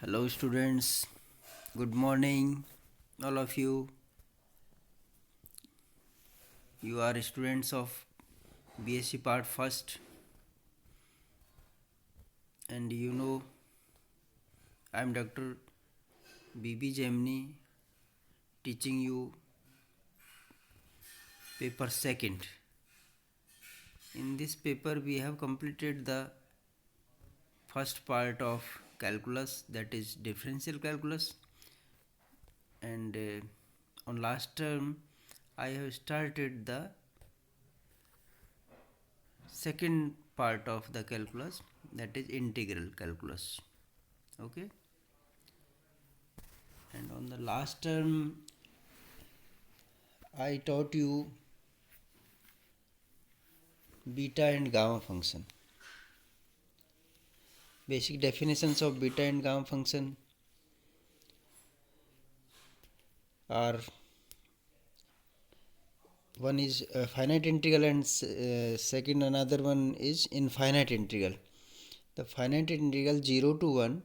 Hello, students. Good morning, all of you. You are students of BSc Part First, and I am Dr. BB Gemini teaching you paper second. In this paper, we have completed the first part of calculus, that is differential calculus, and on last term, I have started the second part of the calculus, that is integral calculus. Okay, and on the last term I taught you beta and gamma function. Basic definitions of beta and gamma function are: one is finite integral and second another one is infinite integral. The finite integral 0 to 1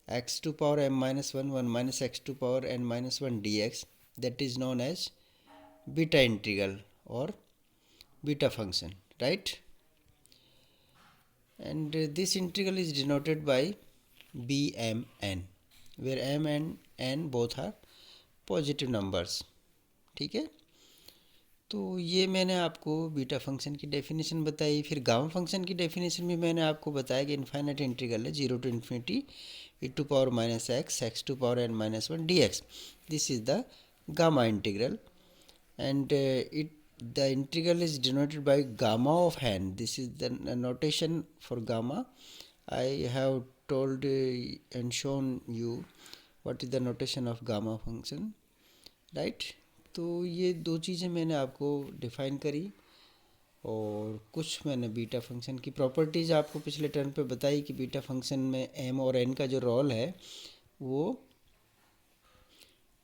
x to power m minus 1 1 minus x to power n minus 1 dx, that is known as beta integral or beta function, right? And this integral is denoted by bmn, where m and n both are positive numbers. ठीक है, तो ये मैंने आपको beta function की definition बताई. फिर gamma function की डेफिनेशन भी मैंने आपको बताया कि इनफाइनाइट इंटीग्रल है 0 to infinity e to power minus x x to power n minus 1 dx. This is the gamma integral and the integral is denoted by gamma of n. This is the notation for gamma. I have told and shown you what is the notation of gamma function, right? तो ये दो चीज़ें मैंने आपको define करी और कुछ मैंने बीटा फंक्शन की प्रॉपर्टीज़ आपको पिछले टर्म पे बताई कि बीटा फंक्शन में m और n का जो रोल है वो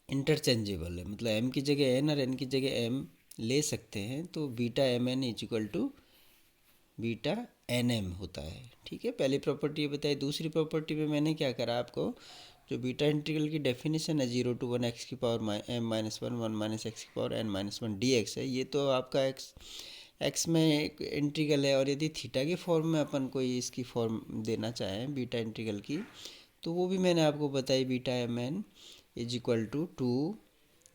इंटरचेंजेबल है. मतलब m की जगह n और n की जगह m ले सकते हैं, तो beta M N is equal to beta N M होता है. ठीक है, पहली प्रॉपर्टी ये बताई. दूसरी प्रॉपर्टी में मैंने क्या करा, आपको जो बीटा इंटीग्रल की डेफिनेशन है 0 to 1 एक्स की power m minus 1 1 minus x की पावर n माइनस 1 dx है. ये तो आपका एक्स में एक इंटीग्रल है, और यदि थीटा की फॉर्म में अपन कोई इसकी फॉर्म देना चाहें बीटा इंटीग्रल की, तो वो भी मैंने आपको बताई. Beta M N is equal to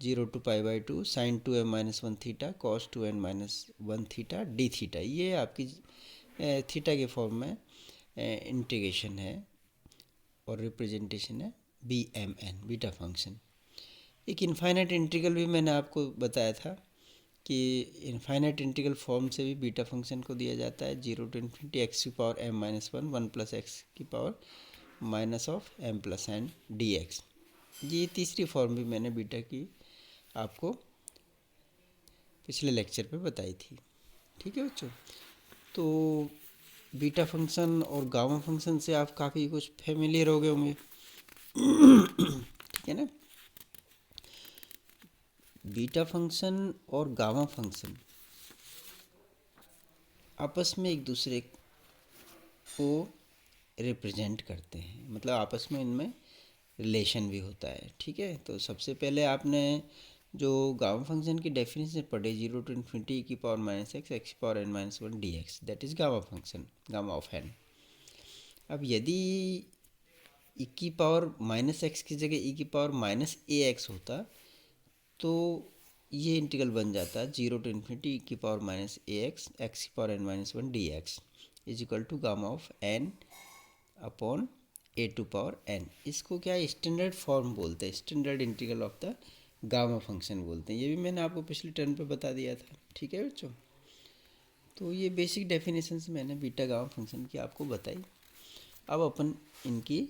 0 to pi by 2 sine 2m minus 1 theta cos 2n minus 1 theta D theta. ये आपकी थीटा के फॉर्म में इंटीग्रेशन है और रिप्रेजेंटेशन है B M N beta function. एक इनफाइनाइट इंटीग्रल भी मैंने आपको बताया था कि इनफाइनाइट इंटीग्रल फॉर्म से भी बीटा फंक्शन को दिया जाता है 0 to infinity एक्स की power m minus 1 1 plus x की power minus of m plus n d x. ये तीसरी फॉर्म भी मैंने बीटा की आपको पिछले लेक्चर पे बताई थी. ठीक है बच्चों, तो बीटा फंक्शन और गामा फंक्शन से आप काफ़ी कुछ फेमिलियर हो गए होंगे. ठीक है ना. बीटा फंक्शन और गामा फंक्शन आपस में एक दूसरे को रिप्रेजेंट करते हैं, मतलब आपस में इनमें रिलेशन भी होता है. ठीक है, तो सबसे पहले आपने जो गामा फंक्शन की डेफिनेशन पढ़े 0 to infinity की पावर माइनस एक्स एक्स की power n minus 1 D x, that is gamma function, gamma of n. अब यदि ई की पावर माइनस एक्स की जगह ई की पावर माइनस ए एक्स होता, तो ये इंटीग्रल बन जाता 0 to infinity ई की पावर माइनस ए एक्स एक्स की power n minus 1 D x is equal to gamma of n upon A to power n. इसको क्या स्टैंडर्ड फॉर्म बोलते हैं, standard integral of the gamma function बोलते हैं. ये भी मैंने आपको पिछले टर्म पे बता दिया था. ठीक है बच्चों, तो ये बेसिक डेफिनेशंस मैंने बीटा गामा फंक्शन की आपको बताई. अब अपन इनकी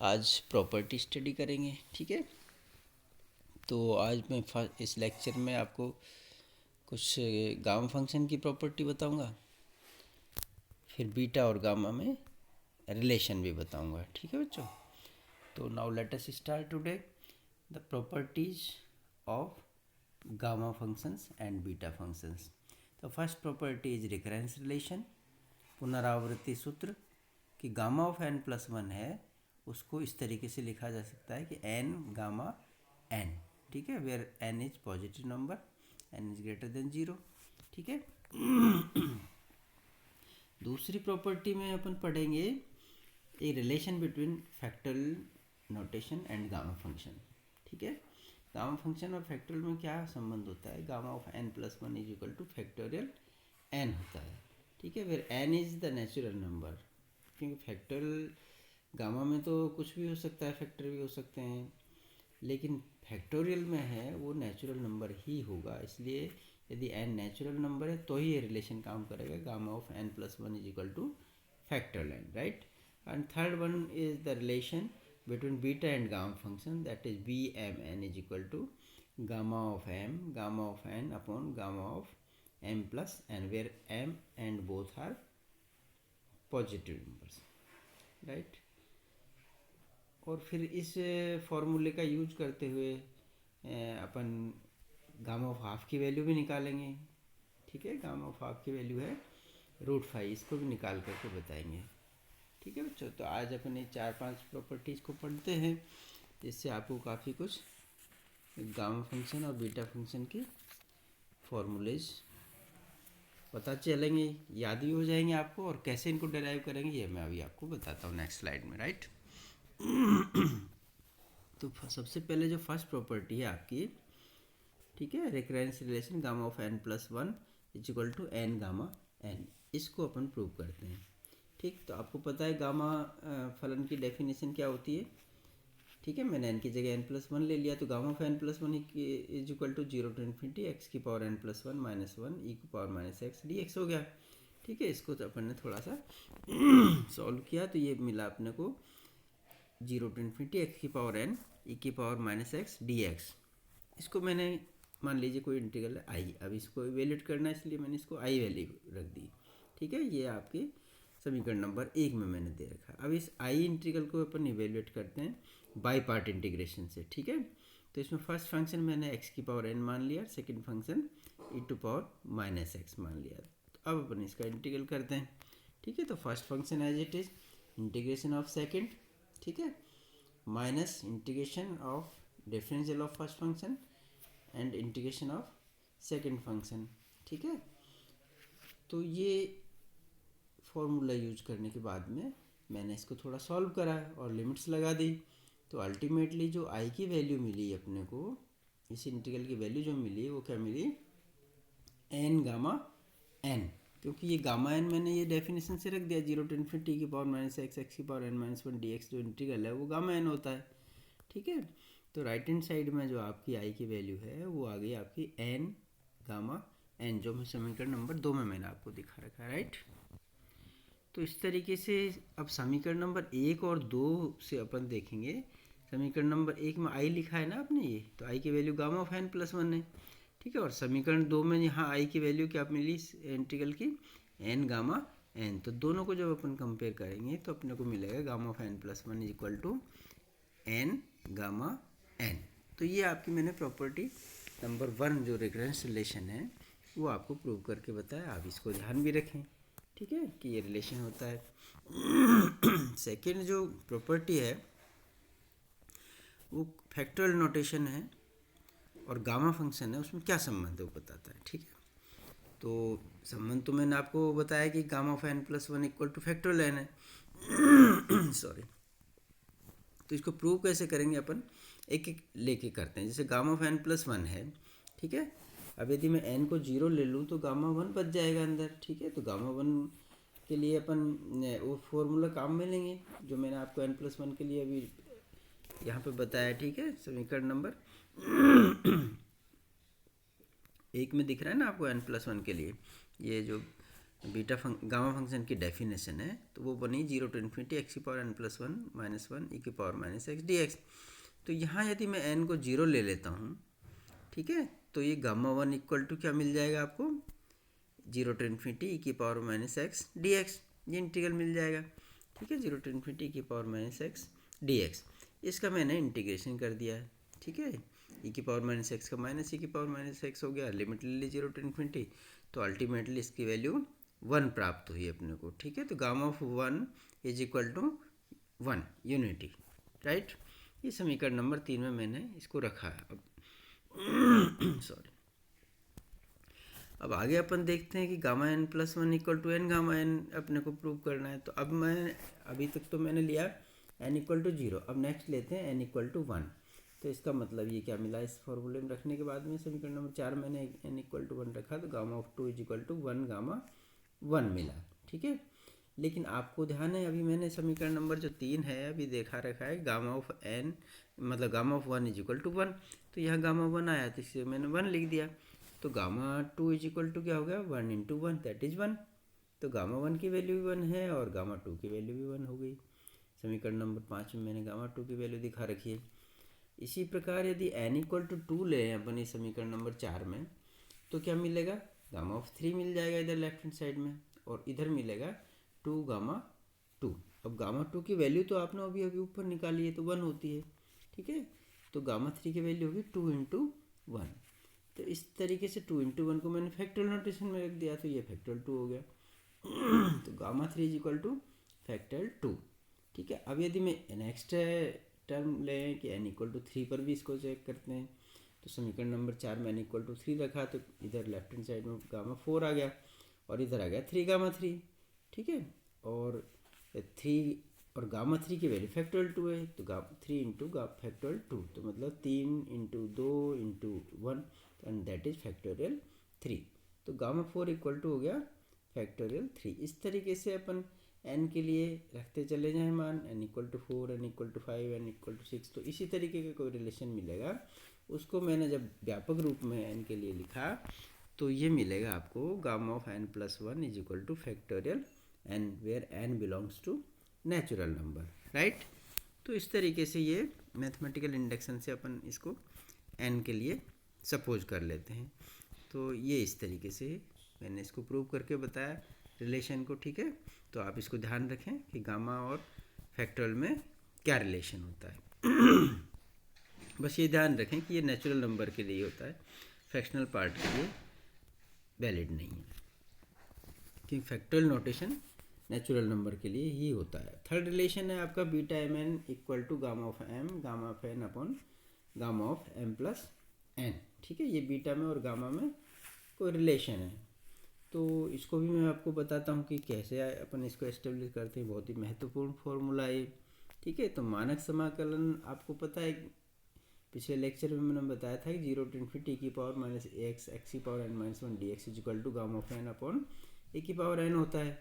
आज प्रॉपर्टी स्टडी करेंगे. ठीक है, तो आज मैं इस लेक्चर में आपको कुछ गामा फंक्शन की प्रॉपर्टी बताऊंगा, फिर बीटा और गामा में रिलेशन भी बताऊंगा. ठीक है बच्चों, तो now let us start today the properties of gamma functions and beta functions. तो first property is recurrence relation, पुनरावृत्ति सूत्र कि गामा ऑफ n प्लस 1 है उसको इस तरीके से लिखा जा सकता है कि एन गामा एन, ठीक है, where N is positive number, n is greater than 0, ठीक है। दूसरी प्रॉपर्टी में अपन पढ़ेंगे a relation between factorial notation and gamma function, ठीक है। गामा फंक्शन और फैक्टोरियल में क्या संबंध होता है, gamma of N plus one is equal to factorial N होता है, ठीक है, where N is the natural number, क्योंकि फैक्टोरियल गामा में तो कुछ भी हो सकता है, फैक्टर भी हो सकते हैं, लेकिन फैक्टोरियल में है वो नेचुरल नंबर ही होगा, इसलिए यदि n नेचुरल नंबर है तो ही ये रिलेशन काम करेगा, gamma of n plus one is equal to factorial n, right. And third one is the relation between beta and gamma function, that is B M N is equal to gamma of n upon gamma of m plus n, where m and both are positive numbers, right. और फिर इस फॉर्मूले का use करते हुए अपन gamma of half की value भी निकालेंगे, ठीक है। गामा ऑफ हाफ की वैल्यू है √5, इसको भी निकाल करके बताएंगे, ठीक है बच्चों। तो आज अपन ये 4-5 प्रॉपर्टीज़ को पढ़ते हैं, जिससे आपको काफ़ी कुछ गामा फंक्शन और बीटा फंक्शन के फॉर्मूलेज पता चलेंगे, याद भी हो जाएंगे आपको, और कैसे इनको डिराइव करेंगे ये मैं अभी आपको बताता हूँ नेक्स्ट स्लाइड में, राइट। तो सबसे पहले जो फर्स्ट प्रॉपर्टी है आपकी, ठीक है, recurrence relation gamma of n plus one is equal to n gamma n, इसको अपन प्रूव करते हैं, ठीक। तो आपको पता है गामा फलन की डेफिनेशन क्या होती है, ठीक है। मैंने n की जगह n प्लस वन ले लिया, तो gamma of n plus one is equal to 0 to infinity x की power n plus one minus one e की power minus x d x हो गया, ठीक है। इसको तो अपन ने थोड़ा सा सॉल्व किया, तो ये मिला अपने को 0 to इन्फिनिटी एक्स की पावर n ई की power minus x d x. इसको मैंने मान लीजिए कोई इंटीग्रल है आई, अब इसको इवेल्यूएट करना है, इसलिए मैंने इसको आई वैल्यू रख दी, ठीक है। ये आपके समीकरण नंबर 1 में मैंने दे रखा है। अब इस आई इंटीग्रल को अपन इवेल्यूएट करते हैं बाई पार्ट इंटीग्रेशन से, ठीक है। तो इसमें फर्स्ट फंक्शन मैंने एक्स की पावर n मान लिया, second function E to power minus X मान लिया। तो अब अपन इसका इंटीग्रल करते हैं, ठीक है। तो first function as it is integration of second, ठीक है, minus integration of differential of first function and integration of second function, ठीक है। तो ये फॉर्मूला यूज करने के बाद में मैंने इसको थोड़ा सॉल्व करा और लिमिट्स लगा दी, तो अल्टीमेटली जो आई की वैल्यू मिली अपने को, इस इंटीग्रल की वैल्यू जो मिली वो क्या मिली, एन गामा एन, क्योंकि ये गामा एन मैंने ये डेफिनेशन से रख दिया, 0 to इन्फिनिटी की पावर माइनस एक्स एक्स की power n minus one d x जो इंटीग्रल है वो गामा एन होता है, ठीक है। तो राइट हैंड साइड में जो आपकी आई की वैल्यू है वो आ गई आपकी एन गामा एन, जो मैं समीकरण नंबर 2 में मैंने आपको दिखा रखा है, राइट। तो इस तरीके से अब समीकरण नंबर 1 और 2 से अपन देखेंगे। समीकरण नंबर 1 में आई लिखा है ना आपने, ये तो आई की value gamma of N plus one है, ठीक है। और समीकरण 2 में यहाँ आई की वैल्यू क्या मिली इंटीग्रल की, एन गामा एन। तो दोनों को जब अपन कंपेयर करेंगे तो अपने को मिलेगा gamma of N plus one is equal to N gamma N. तो ये आपकी मैंने प्रॉपर्टी नंबर 1 जो रिकरेंस रिलेशन है वो आपको प्रूव करके बताया, आप इसको ध्यान भी रखें, ठीक है, कि ये रिलेशन होता है। सेकेंड जो प्रॉपर्टी है वो फैक्टोरियल नोटेशन है और गामा फंक्शन है, उसमें क्या संबंध है वो बताता है, ठीक है। तो संबंध तो मैंने आपको बताया कि gamma of N plus one equal to factorial N है सॉरी। तो इसको प्रूव कैसे करेंगे अपन, एक एक लेके करते हैं। जैसे gamma of N plus one है, ठीक है। अब यदि मैं एन को 0 ले लूँ तो गामा वन बच जाएगा अंदर, ठीक है। तो गामा वन के लिए अपन वो फॉर्मूला काम में लेंगे जो मैंने आपको एन प्लस वन के लिए अभी यहाँ पे बताया, ठीक है। समीकरण नंबर 1 में दिख रहा है ना आपको एन प्लस वन के लिए ये जो गामा फंक्शन की डेफिनेशन है, तो वो बनी 0 to इन्फिनिटी एक्स की power n plus one minus one e की power minus x d x. तो यहाँ यदि मैं एन को 0 ले लेता हूँ, ठीक है, तो ये गामा वन इक्वल टू क्या मिल जाएगा आपको, 0 to इन्फिनिटी ई की power minus x d x, ये इंटीग्रल मिल जाएगा, ठीक है। 0 to इन्फिनिटी ई की power minus x d x, इसका मैंने इंटीग्रेशन कर दिया है, ठीक है। ई की पावर माइनस एक्स का माइनस ई की पावर माइनस एक्स हो गया, लिमिट ले ली 0 to इन्फिनिटी, तो अल्टीमेटली इसकी वैल्यू 1 प्राप्त हुई अपने को, ठीक है। तो gamma of 1 is equal to one unity, right. ये समीकरण नंबर 3 में मैंने इसको रखा है। अब सॉरी, अब आगे अपन देखते हैं कि gamma n plus one equal to N gamma n अपने को प्रूव करना है। तो अब मैं अभी तक तो मैंने लिया एन इक्वल टू जीरो, अब नेक्स्ट लेते हैं एन इक्वल टू वन। तो इसका मतलब ये क्या मिला, इस फॉर्मूले में रखने के बाद में समीकरण नंबर 4 मैंने एन इक्वल टू वन रखा, तो gamma of two is equal to one gamma one मिला, ठीक है। लेकिन आपको ध्यान है, अभी मैंने समीकरण नंबर जो 3 है अभी देखा रखा है गामा ऑफ एन, मतलब gamma of one is equal to one. तो यहाँ गामा वन आया तो इससे मैंने वन लिख दिया। तो gamma two is equal to क्या हो गया, one into one that is one. तो गामा वन की वैल्यू भी वन है और गामा टू की वैल्यू भी वन हो गई। समीकरण नंबर 5 में मैंने गामा टू की वैल्यू दिखा रखी है। इसी प्रकार यदि एन इक्वल टू टू ले अपन इस समीकरण नंबर 4 में, तो क्या मिलेगा, गामा ऑफ थ्री मिल जाएगा इधर लेफ्ट हैंड साइड में, और इधर मिलेगा टू गामा टू। अब गामा टू की वैल्यू तो आपने अभी अभी ऊपर निकाली है तो वन होती है, ठीक है। तो गामा थ्री की वैल्यू होगी टू इंटू वन। तो इस तरीके से टू इंटू वन को मैंने फैक्टोरियल नोटेशन में रख दिया, तो ये फैक्टोरियल टू हो गया। तो gamma three is equal to factorial two, ठीक है। अब यदि मैं नेक्स्ट टर्म लें कि एन इक्वल टू थ्री पर भी इसको चेक करते हैं, तो समीकरण नंबर 4 में एन इक्वल टू थ्री रखा, तो इधर लेफ्ट हैंड साइड में गामा फोर आ गया और इधर आ गया थ्री गामा थ्री, ठीक है। और थ्री और गामा थ्री की वैल्यू फैक्टोरियल टू है, तो gamma three into factorial two, तो मतलब तीन इंटू दो into one, and that is factorial three. तो गामा फोर इक्वल टू हो गया फैक्टोरियल थ्री। इस तरीके से अपन एन के लिए रखते चले जाएं मान, n equal to four, n equal to five, n equal to six, तो इसी तरीके का कोई रिलेशन मिलेगा। उसको मैंने जब व्यापक रूप में एन के लिए लिखा, तो ये मिलेगा आपको gamma of N plus one is equal to factorial n, where n belongs to natural number, right. तो इस तरीके से ये मैथमेटिकल इंडक्शन से अपन इसको एन के लिए सपोज कर लेते हैं। तो ये इस तरीके से मैंने इसको प्रूव करके बताया रिलेशन को, ठीक है। तो आप इसको ध्यान रखें कि गामा और फैक्टोरियल में क्या रिलेशन होता है। बस ये ध्यान रखें कि ये नेचुरल नंबर के लिए होता है, फ्रैक्शनल पार्ट के लिए वैलिड नहीं है, क्योंकि फैक्टोरियल नोटेशन नेचुरल नंबर के लिए ही होता है। थर्ड रिलेशन है आपका beta M n equal to gamma of n upon gamma of m plus n, ठीक है। ये बीटा में और गामा में कोई रिलेशन है। तो इसको भी मैं आपको बताता हूँ कि कैसे अपन इसको एस्टेब्लिश करते हैं। बहुत ही महत्वपूर्ण फॉर्मूला है, ठीक है। तो मानक समाकलन आपको पता है, पिछले लेक्चर में मैंने बताया था कि जीरो टू इन्फिनिटी की पावर माइनस ए एक्स एक्स की power n minus one d x is equal to gamma of n upon a की पावर एन होता है,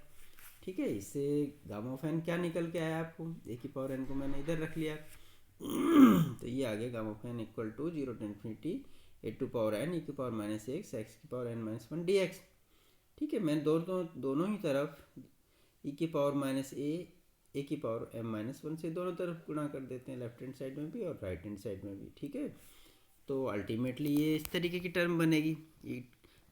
ठीक है। इससे गामा ऑफ एन क्या निकल के आया आपको, ए की पावर एन को मैंने इधर रख लिया। तो ये आ गया gamma of n equal to zero to infinity a to power n e की पावर माइनस एक्स एक्स की power n minus one d x, ठीक है। मैं दोनों ही तरफ ई की पावर माइनस ए की पावर एम माइनस वन से दोनों तरफ गुणा कर देते हैं, लेफ्ट हैंड साइड में भी और राइट हैंड साइड में भी, ठीक है। तो अल्टीमेटली ये इस तरीके की टर्म बनेगी, e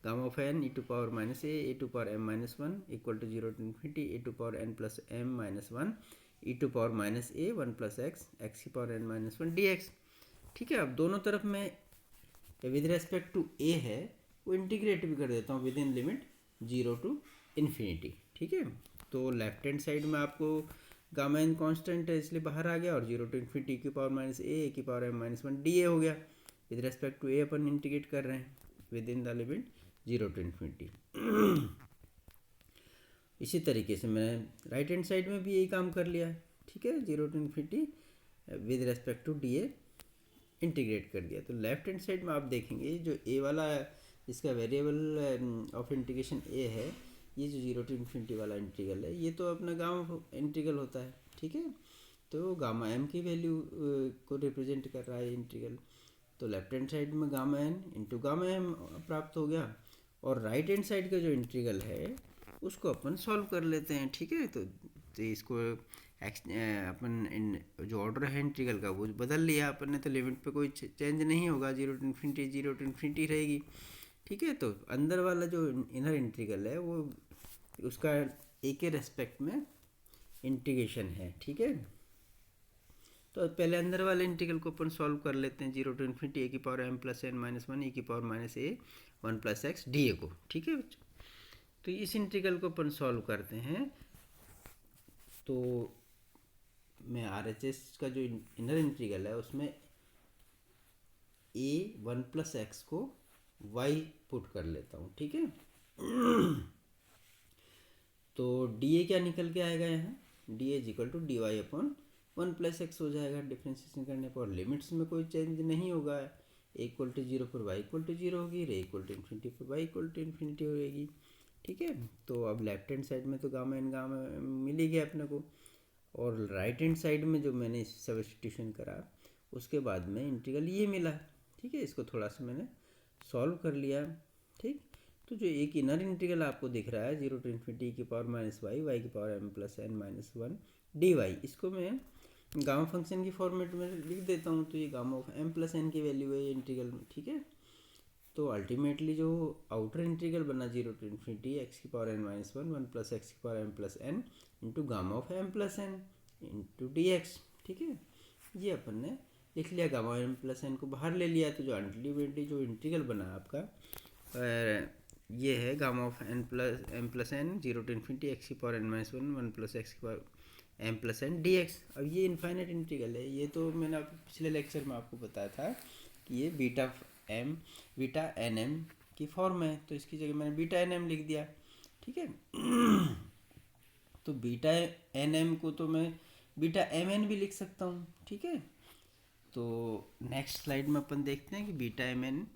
gamma of n e to power minus a to power m minus one equal to zero to infinity a to power n plus m minus one e to power minus a one plus x x की power n minus one d x, ठीक है। अब दोनों तरफ में with respect to ए है वो integrate भी कर देता हूँ within limit zero to infinity, ठीक है। तो लेफ्ट हैंड साइड में आपको गामा एन कांस्टेंट है इसलिए बाहर आ गया, और जीरो टू इन्फिनिटी की पावर माइनस ए की power m minus one d a हो गया। विद रेस्पेक्ट टू ए अपन इंटीग्रेट कर रहे हैं within the limit zero to infinity. इसी तरीके से मैंने राइट हैंड साइड में भी यही काम कर लिया, ठीक है। Zero to infinity with respect to d a integrate कर दिया। तो लेफ्ट हैंड साइड में आप देखेंगे जो ए वाला इसका वेरिएबल ऑफ इंटीग्रेशन ए है, ये जो जीरो टू इन्फिनिटी वाला इंटीग्रल है, ये तो अपना गामा इंटीग्रल होता है, ठीक है। तो गामा एम की वैल्यू को रिप्रेजेंट कर रहा है इंटीग्रल। तो लेफ्ट हैंड साइड में gamma n into gamma m प्राप्त हो गया, और राइट हैंड साइड का जो इंटीग्रल है उसको अपन सॉल्व कर लेते हैं, ठीक है। तो इसको अपन जो ऑर्डर है इंटीग्रल का वो बदल लिया अपन ने, तो लिमिट पे कोई चेंज नहीं होगा, जीरो टू इन्फिनिटी रहेगी, ठीक है। तो अंदर वाला जो इनर इंटीग्रल है वो उसका ए के रेस्पेक्ट में इंटीग्रेशन है, ठीक है। तो पहले अंदर वाले इंटीग्रल को अपन सॉल्व कर लेते हैं, जीरो टू इन्फिनिटी ए की power m plus n minus one e की power minus a one plus x d a को, ठीक है बच्चों। तो इस इंटीग्रल को अपन सॉल्व करते हैं, तो मैं RHS का जो इनर इंटीग्रल है उसमें a1 + x को y पुट कर लेता हूँ, ठीक है। तो dA क्या निकल के आएगा यहाँ, dA = dy/1 + x हो जाएगा डिफ्रेंशिएशन करने पर। लिमिट्स में कोई चेंज नहीं होगा, a = 0 पर y = 0 होगी, a = ∞ पर y = ∞ होगी, ठीक है। तो अब लेफ्ट हैंड साइड में तो गामा एन गामा मिल ही गया अपने को, और राइट हैंड साइड में जो मैंने सब्स्टिट्यूशन करा उसके बाद में इंटीग्रल ये मिला, ठीक है। इसको थोड़ा सा मैंने सॉल्व कर लिया, ठीक। तो जो एक इनर इंटीग्रल आपको दिख रहा है 0 to ∞ e⁻y y⁻m+n−1 dy, इसको मैं गामा फंक्शन की फॉर्मेट में लिख देता हूँ। तो ये गामा ऑफ m+n की वैल्यू है ये इंटीग्रल में, ठीक है। तो अल्टीमेटली जो आउटर इंटीग्रल बना 0 to ∞ x⁻n−1 1 + x⁻m+n into gamma of m+n into dx, ठीक है। ये अपन ने लिख लिया, गामा m+n को बाहर ले लिया। तो जो अल्टीमेटली जो इंटीग्रल बना आपका ये है gamma of m+n 0 to ∞ x⁻n−1 1 + x⁻m+n dx। अब ये इनफाइनाइट इंटीग्रल है, ये तो मैंने पिछले लेक्चर में आपको बताया था कि ये बीटा एन एम की फॉर्म है, तो इसकी जगह मैंने बीटा एन एम लिख दिया, ठीक है। तो बीटा एन एम को तो मैं बीटा एम एन भी लिख सकता हूँ, ठीक है। तो नेक्स्ट स्लाइड में अपन देखते हैं कि बीटा एम एन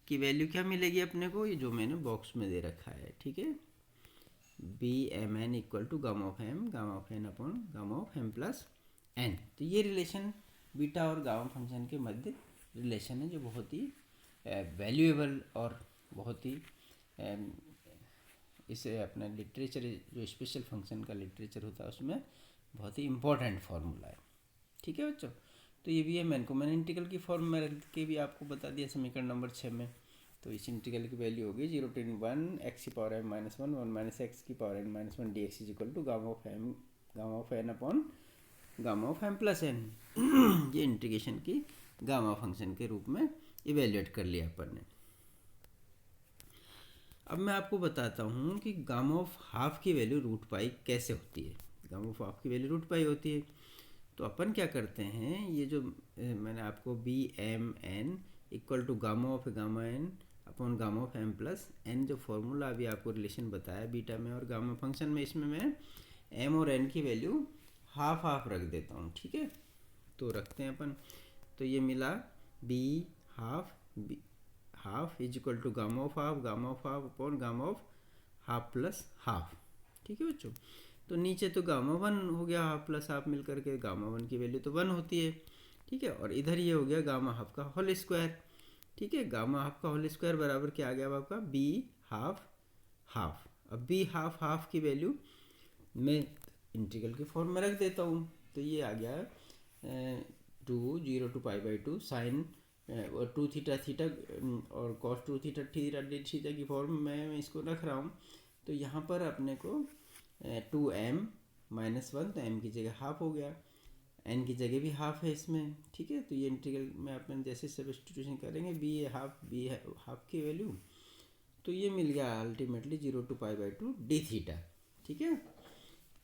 की वैल्यू क्या मिलेगी अपने को, ये जो मैंने बॉक्स में दे रखा है, ठीक है। BMN = gamma of m upon gamma of m+n। तो ये रिलेशन बीटा और गामा फंक्शन के मध्य रिलेशन है, जो बहुत ही वैल्यूएबल और बहुत ही इसे अपना लिटरेचर, जो स्पेशल फंक्शन का लिटरेचर होता है उसमें बहुत ही इम्पोर्टेंट फार्मूला है, ठीक है बच्चों। तो ये भी है, मैंने इंटीग्रल की फॉर्म में रख के भी आपको बता दिया समीकरण नंबर 6 में। तो इस इंटीग्रल की वैल्यू होगी 0 to 1 x⁻m−1 1 - x⁻n−1 dx = gamma of n upon gamma of m+n। ये इंटीग्रेशन की गामा फंक्शन के रूप में इवेल्युएट कर लिया अपन ने। अब मैं आपको बताता हूँ कि गामा ऑफ हाफ की वैल्यू √π कैसे होती है। गामा ऑफ हाफ की वैल्यू √π होती है। तो अपन क्या करते हैं, ये जो मैंने आपको BMN = gamma of gamma n upon gamma of m+n जो फॉर्मूला अभी आपको रिलेशन बताया बीटा में और गामा फंक्शन में, इसमें मैं m और n की वैल्यू हाफ रख देता हूँ, ठीक है। तो रखते हैं अपन, तो ये मिला b half = gamma of half upon gamma of half plus half, ठीक है बच्चों। तो नीचे तो गामा 1 हो गया, हाफ प्लस हाफ मिल करके गामा 1 की वैल्यू तो 1 होती है, ठीक है। और इधर ये हो गया गामा हाफ का होल स्क्वायर, ठीक है। गामा हाफ का होल स्क्वायर बराबर क्या आ गया अब आपका b हाफ। अब b हाफ की वैल्यू मैं इंटीग्रल के फॉर्म में रख देता हूँ। तो ये आ गया 0 to π/2 साइन 2 थीटा और cos 2 थीटा थीटा की फॉर्म में मैं इसको रख रहा हूँ। तो यहाँ पर अपने को 2m-1, तो m की जगह हाफ हो गया, n की जगह भी हाफ है इसमें, ठीक है। तो ये इंटीग्रल में अपन जैसे सब्स्टिट्यूशन करेंगे b हाफ की वैल्यू, तो ये मिल गया अल्टीमेटली 0 to π/2 d थीटा, ठीक है।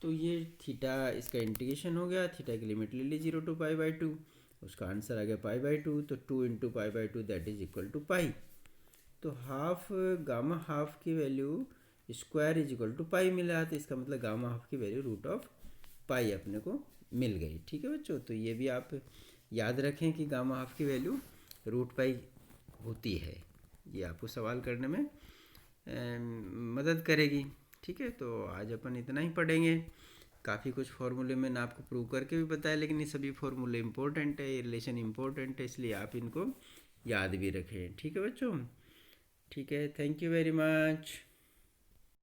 तो ये थीटा इसका इंटीग्रेशन हो गया, थीटा की लिमिट ले ली 0 to π/2, उसका आंसर आ गया π/2। तो 2 × π/2 दैट इज इक्वल टू पाई। तो हाफ गामा हाफ की वैल्यू स्क्वायर इज टू पाई मिला, तो इसका मतलब गामा हाफ की वैल्यू √π अपने को मिल गई, ठीक है बच्चों। तो ये भी आप याद रखें कि गामा हाफ की वैल्यू √π होती है, ये आपको सवाल करने में मदद करेगी, ठीक है। तो आज अपन इतना ही पढ़ेंगे। काफ़ी कुछ फार्मूले मैंने आपको प्रूव करके भी बताया, लेकिन ये सभी फार्मूले इंपॉर्टेंट है, ये रिलेशन इंपॉर्टेंट है, इसलिए आप इनको याद भी रखें, ठीक है बच्चों। ठीक है, थैंक यू वेरी मच।